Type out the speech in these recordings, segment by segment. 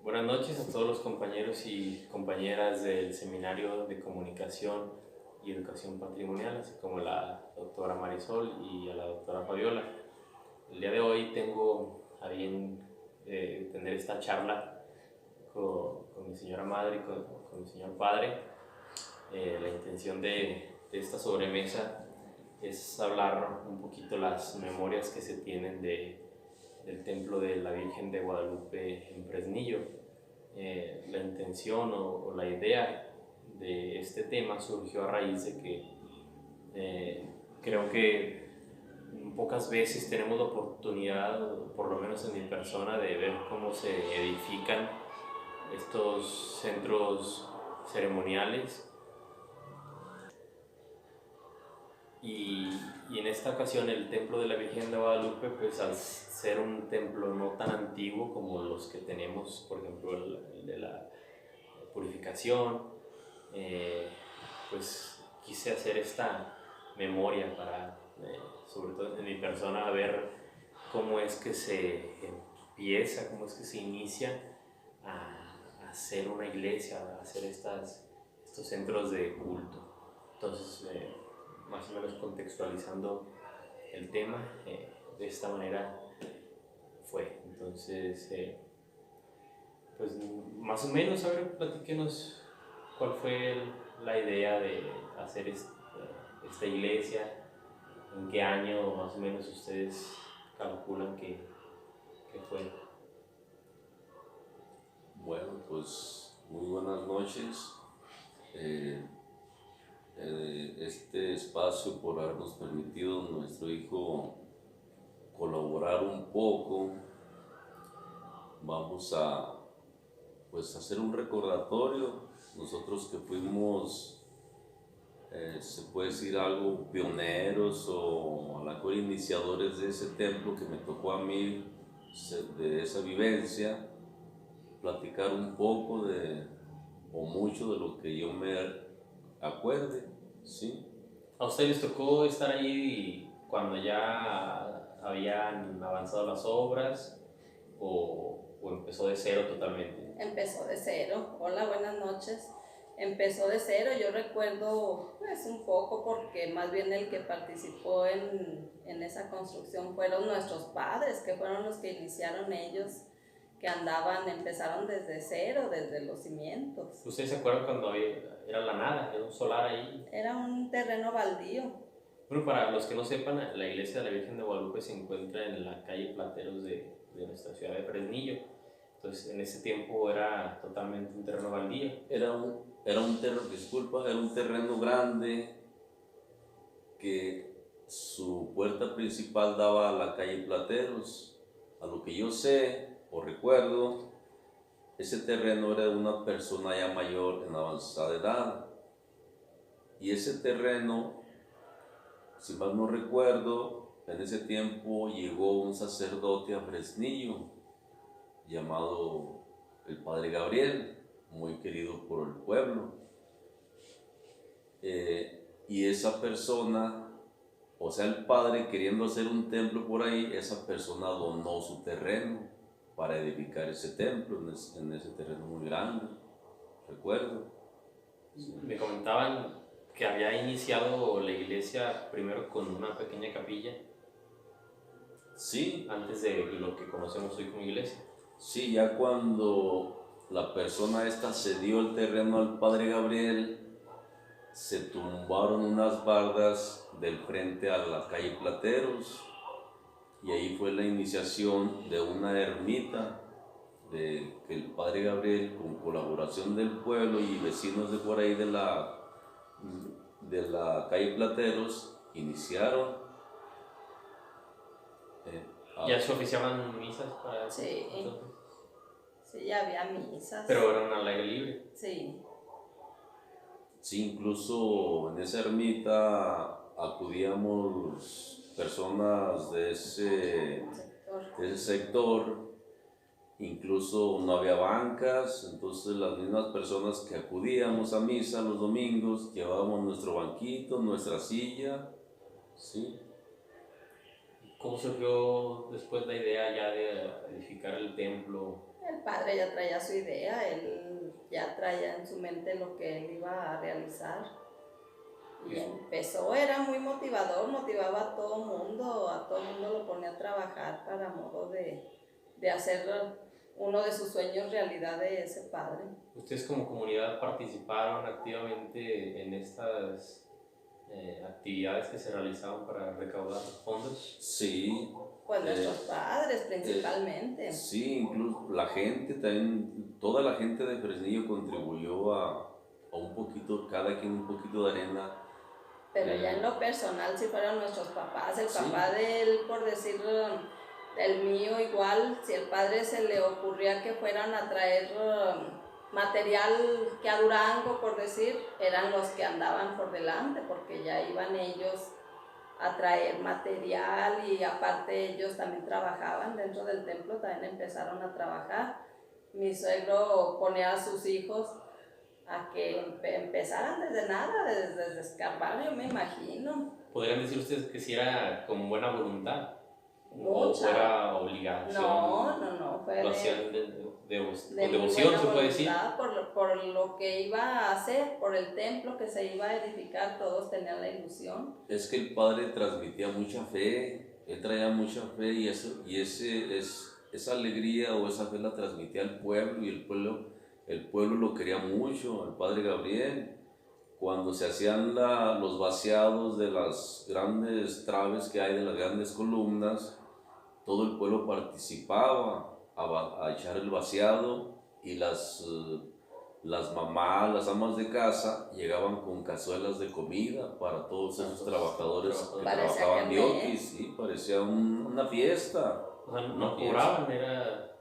Buenas noches a todos los compañeros y compañeras del Seminario de Comunicación y Educación Patrimonial, así como la doctora Marisol y a la doctora Fabiola. El día de hoy tengo a bien tener esta charla con mi señora madre y con mi señor padre. La intención de esta sobremesa es hablar un poquito las memorias que se tienen del templo de la Virgen de Guadalupe en Fresnillo. La intención o la idea de este tema surgió a raíz de que creo que pocas veces tenemos la oportunidad, por lo menos en mi persona, de ver cómo se edifican estos centros ceremoniales. Y en esta ocasión el templo de la Virgen de Guadalupe, pues al ser un templo no tan antiguo como los que tenemos, por ejemplo el de la Purificación, pues quise hacer esta memoria para, sobre todo en mi persona, ver cómo es que se empieza, cómo es que se inicia a hacer una iglesia, a hacer estos centros de culto. Entonces, más o menos contextualizando el tema, de esta manera fue. Entonces, pues más o menos, a ver, platíquenos cuál fue la idea de hacer esta iglesia, en qué año más o menos ustedes calculan que fue. Bueno, pues muy buenas noches. Este espacio por habernos permitido nuestro hijo colaborar un poco. Vamos a pues hacer un recordatorio. Nosotros que fuimos, se puede decir algo, pioneros o a la mejor iniciadores de ese templo que me tocó a mí, de esa vivencia, platicar un poco o mucho de lo que yo me acuerde, ¿sí? ¿A ustedes les tocó estar ahí cuando ya habían avanzado las obras o empezó de cero totalmente? Empezó de cero. Hola, buenas noches. Empezó de cero. Yo recuerdo pues un poco porque más bien el que participó en esa construcción fueron nuestros padres, que fueron los que iniciaron ellos, que empezaron desde cero, desde los cimientos. ¿Ustedes se acuerdan cuando era la nada, era un solar ahí? Era un terreno baldío. Bueno, para los que no sepan, la iglesia de la Virgen de Guadalupe se encuentra en la calle Plateros de nuestra ciudad de Fresnillo. Entonces, en ese tiempo era totalmente un terreno baldío. Era un terreno grande que su puerta principal daba a la calle Plateros. A lo que yo sé o recuerdo, ese terreno era de una persona ya mayor en avanzada edad. Y ese terreno, si mal no recuerdo, en ese tiempo llegó un sacerdote a Fresnillo llamado el Padre Gabriel, muy querido por el pueblo. Y esa persona, o sea, el padre queriendo hacer un templo por ahí, esa persona donó su terreno para edificar ese templo en ese terreno muy grande, recuerdo. Me comentaban que había iniciado la iglesia primero con una pequeña capilla. Sí. Antes de lo que conocemos hoy como iglesia. Sí, ya cuando la persona esta cedió el terreno al Padre Gabriel, se tumbaron unas bardas del frente a la calle Plateros y ahí fue la iniciación de una ermita que el Padre Gabriel, con colaboración del pueblo y vecinos de por ahí de la calle Plateros, iniciaron. ¿Ya se oficiaban misas para eso? Sí. Entonces? Sí, ya había misas. Pero eran al aire libre. Sí. Sí, incluso en esa ermita acudíamos personas de ese sector. Incluso no había bancas, entonces las mismas personas que acudíamos a misa los domingos llevábamos nuestro banquito, nuestra silla, ¿sí? ¿Cómo surgió después la idea ya de edificar el templo? El Padre padre ya traía su idea, él ya traía en su mente lo que él iba a realizar. Y empezó, era muy motivador, motivaba a todo mundo lo ponía a trabajar para modo de hacer uno de sus sueños realidad de ese padre. ¿Ustedes como comunidad participaron activamente en estas actividades que se realizaban para recaudar fondos? Sí. Pues nuestros padres principalmente. Sí, incluso la gente también, toda la gente de Fresnillo contribuyó a un poquito, cada quien un poquito de arena. Pero ya en lo personal sí fueron nuestros papás, el Sí. papá de él, por decirlo, el mío igual, si el padre se le ocurría que fueran a traer material que a Durango, por decir, eran los que andaban por delante, porque ya iban ellos a traer material y aparte ellos también trabajaban dentro del templo, también empezaron a trabajar. Mi suegro ponía a sus hijos a que empezaran desde nada, desde escarbar, yo me imagino. ¿Podrían decir ustedes que si era con buena voluntad? Mucha. ¿O era obligación? No, fue ¿Lo hacían de con muy devoción, buena se puede decir? voluntad, por lo que iba a hacer, por el templo que se iba a edificar, todos tenían la ilusión. Es que el padre transmitía mucha fe, él traía mucha fe y esa alegría o esa fe la transmitía al pueblo y el pueblo lo quería mucho, el padre Gabriel. Cuando se hacían los vaciados de las grandes traves que hay, de las grandes columnas, todo el pueblo participaba a echar el vaciado y las mamás, las amas de casa llegaban con cazuelas de comida para todos esos trabajadores que trabajaban de Oquis, sí, parecía una fiesta. O sea, no cobraban, era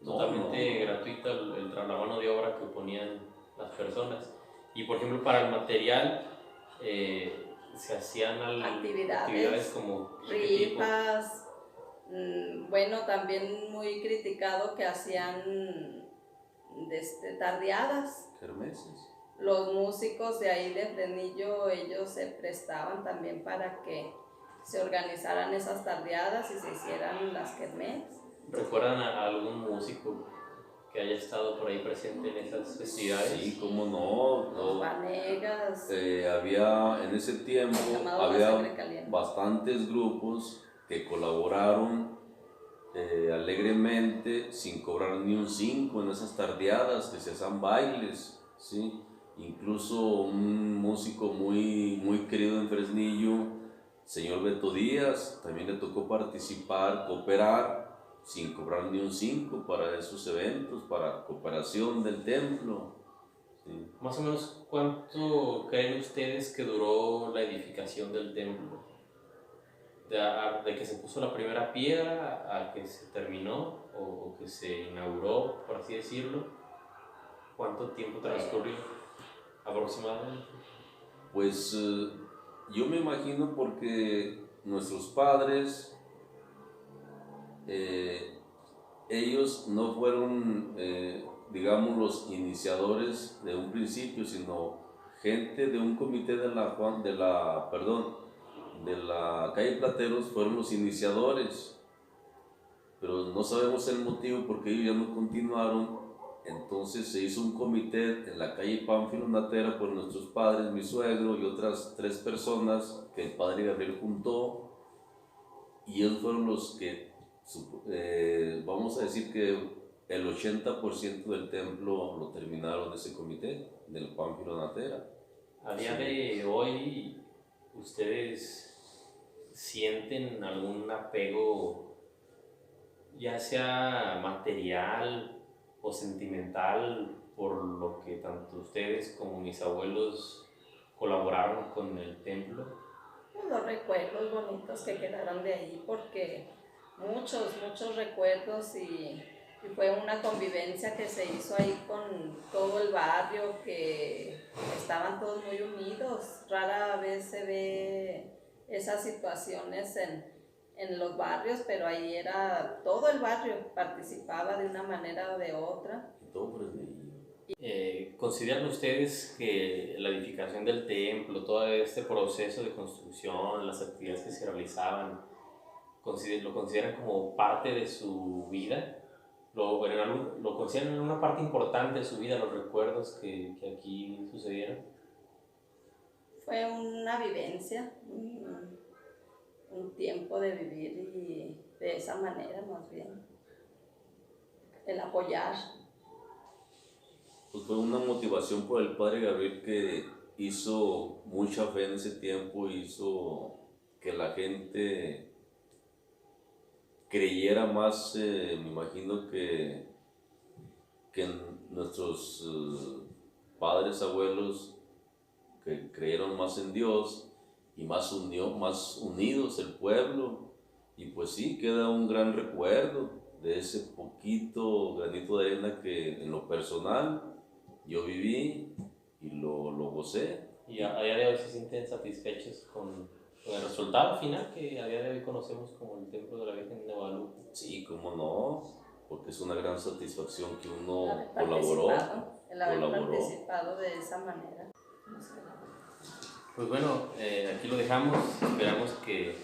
totalmente gratuita la mano de obra que ponían las personas. Y por ejemplo, para el material se hacían actividades como rifas. Bueno, también muy criticado que hacían tardeadas. Kermeses. Los músicos de ahí de Fresnillo, ellos se prestaban también para que se organizaran esas tardeadas y se hicieran las kermés. ¿Recuerdan a algún músico que haya estado por ahí presente en esas festividades? Sí, cómo no. Los Vanegas. Había, en ese tiempo, había bastantes grupos que colaboraron alegremente, sin cobrar ni un 5 en esas tardeadas, que se hacían bailes, ¿sí? Incluso un músico muy querido en Fresnillo, señor Beto Díaz, también le tocó participar, cooperar, sin cobrar ni un 5 para esos eventos, para cooperación del templo. Sí. Más o menos, ¿cuánto creen ustedes que duró la edificación del templo? De que se puso la primera piedra a que se terminó o que se inauguró, por así decirlo. ¿Cuánto tiempo transcurrió aproximadamente? Pues yo me imagino porque nuestros padres, ellos no fueron, digamos, los iniciadores de un principio, sino gente de un comité de la calle Plateros fueron los iniciadores, pero no sabemos el motivo porque ellos ya no continuaron. Entonces se hizo un comité en la calle Pánfilo Natera por nuestros padres, mi suegro y otras 3 personas que el padre Gabriel juntó, y ellos fueron los que, vamos a decir que el 80% del templo lo terminaron ese comité del Pánfilo Natera. A día de hoy, ¿ustedes sienten algún apego, ya sea material o sentimental, por lo que tanto ustedes como mis abuelos colaboraron con el templo? Los recuerdos bonitos que quedaron de ahí, porque muchos recuerdos y fue una convivencia que se hizo ahí con todo el barrio, que estaban todos muy unidos. Rara vez se ve esas situaciones en los barrios, pero ahí era todo el barrio, participaba de una manera o de otra. ¿Consideran ustedes que la edificación del templo, todo este proceso de construcción, las actividades que se realizaban, lo consideran como parte de su vida? lo consideran una parte importante de su vida, los recuerdos que aquí sucedieron. Fue una vivencia, un tiempo de vivir y de esa manera más bien, el apoyar. Pues fue una motivación por el padre Gabriel, que hizo mucha fe en ese tiempo, hizo que la gente creyera más, me imagino que nuestros padres, abuelos, que creyeron más en Dios y más unidos el pueblo. Y pues sí, queda un gran recuerdo de ese poquito granito de arena que en lo personal yo viví y lo gocé. Y a día de hoy se sienten satisfechos con el resultado final que a día de hoy conocemos como el Templo de la Virgen de Guadalupe. Sí, cómo no, porque es una gran satisfacción que uno El haber participado de esa manera. Pues bueno, aquí lo dejamos, esperamos que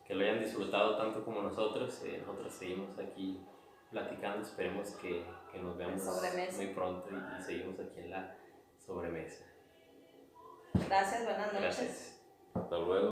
lo hayan disfrutado tanto como nosotros. Nosotros seguimos aquí platicando, esperemos que nos veamos muy pronto y seguimos aquí en la sobremesa. Gracias, buenas noches. Gracias. Hasta luego.